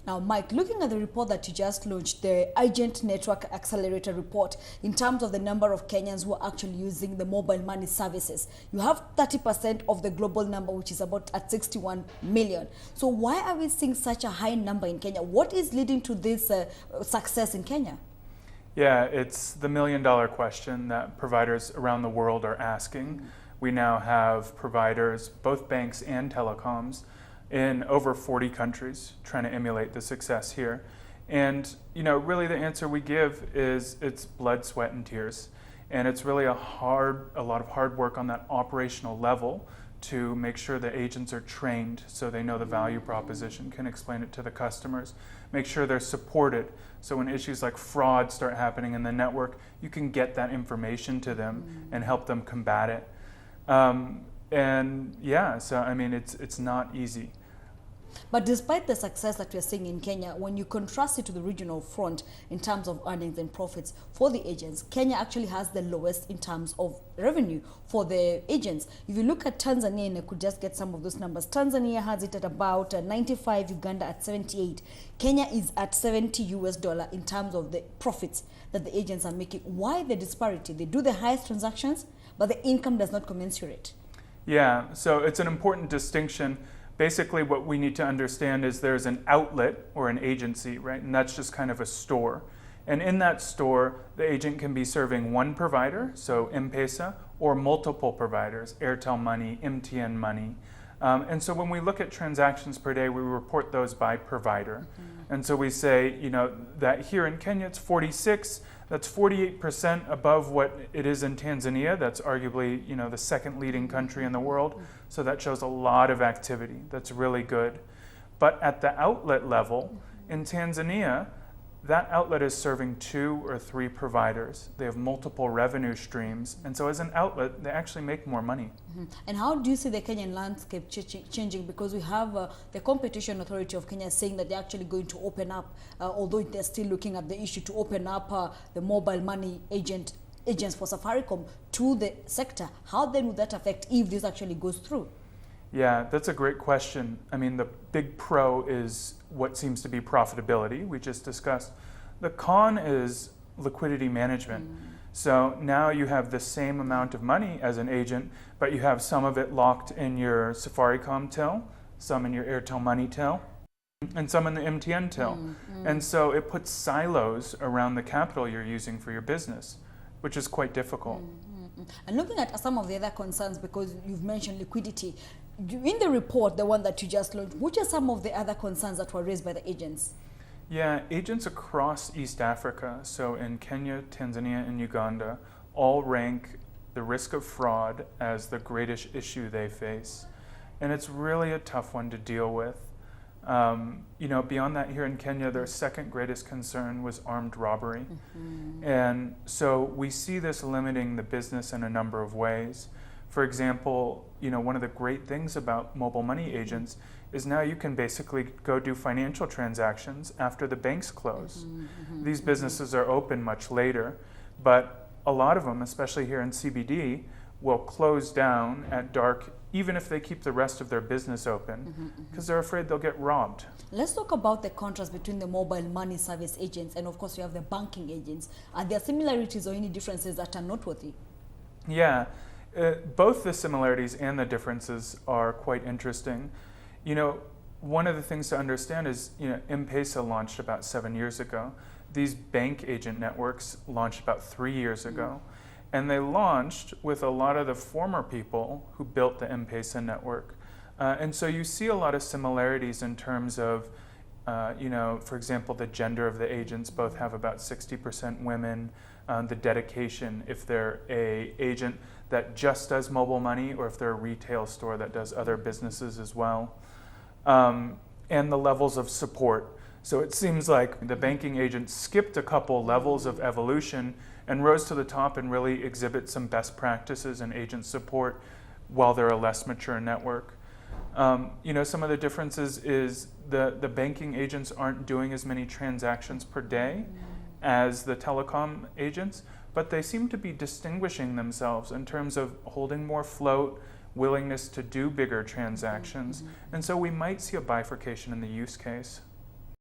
Now, Mike, looking at the report that you just launched, the Agent Network Accelerator report, in terms of the number of Kenyans who are actually using the mobile money services, you have 30% of the global number, which is about at 61 million. So why are we seeing such a high number in Kenya? What is leading to this success in Kenya? Yeah, it's the million-dollar question that providers around the world are asking. We now have providers, both banks and telecoms, in over 40 countries trying to emulate the success here. And really the answer we give is it's blood, sweat, and tears. And it's really a lot of hard work on that operational level to make sure the agents are trained so they know the value proposition, can explain it to the customers, make sure they're supported. So when issues like fraud start happening in the network, you can get that information to them and help them combat it. And yeah, so I mean, it's not easy. But despite the success that we're seeing in Kenya, when you contrast it to the regional front in terms of earnings and profits for the agents, Kenya actually has the lowest in terms of revenue for the agents. If you look at Tanzania, and I could just get some of those numbers, Tanzania has it at about 95, Uganda at 78. Kenya is at $70 in terms of the profits that the agents are making. Why the disparity? They do the highest transactions, but the income does not commensurate. Yeah, so it's an important distinction. Basically, what we need to understand is there's an outlet or an agency, right? And that's just kind of a store. And in that store, the agent can be serving one provider, so M-Pesa, or multiple providers, Airtel Money, MTN Money. And so when we look at transactions per day, we report those by provider. And so we say, that here in Kenya, it's 46. That's 48% above what it is in Tanzania. That's arguably, the second leading country in the world. So that shows a lot of activity. That's really good. But at the outlet level, in Tanzania, that outlet is serving 2 or 3 providers. They have multiple revenue streams. And so as an outlet, they actually make more money. And how do you see the Kenyan landscape changing? Because we have the Competition Authority of Kenya saying that they're actually going to open up, although they're still looking at the issue, to open up the mobile money agents for Safaricom to the sector. How then would that affect if this actually goes through? Yeah, that's a great question. I mean, the big pro is what seems to be profitability, we just discussed. The con is liquidity management. So now you have the same amount of money as an agent, but you have some of it locked in your Safaricom till, some in your Airtel Money till, and some in the MTN till. And so it puts silos around the capital you're using for your business, which is quite difficult. And looking at some of the other concerns, because you've mentioned liquidity, in the report, the one that you just launched, which are some of the other concerns that were raised by the agents? Yeah, agents across East Africa, so in Kenya, Tanzania, and Uganda, all rank the risk of fraud as the greatest issue they face. And it's really a tough one to deal with. Beyond that, here in Kenya, their second greatest concern was armed robbery. And so we see this limiting the business in a number of ways. For example, one of the great things about mobile money agents is now you can basically go do financial transactions after the banks close. These businesses are open much later, but a lot of them, especially here in CBD, will close down at dark even if they keep the rest of their business open because they're afraid they'll get robbed. Let's talk about the contrast between the mobile money service agents and, of course, you have the banking agents. Are there similarities or any differences that are noteworthy? Yeah. Both the similarities and the differences are quite interesting. One of the things to understand is, M-Pesa launched about 7 years ago. These bank agent networks launched about 3 years ago. And they launched with a lot of the former people who built the M-Pesa network. And so you see a lot of similarities in terms of, for example, the gender of the agents. Both have about 60% women. The dedication, if they're a agent that just does mobile money or if they're a retail store that does other businesses as well. And the levels of support. So it seems like the banking agent skipped a couple levels of evolution and rose to the top and really exhibit some best practices in agent support while they're a less mature network. Some of the differences is the banking agents aren't doing as many transactions per day as the telecom agents, but they seem to be distinguishing themselves in terms of holding more float, willingness to do bigger transactions. And so we might see a bifurcation in the use case.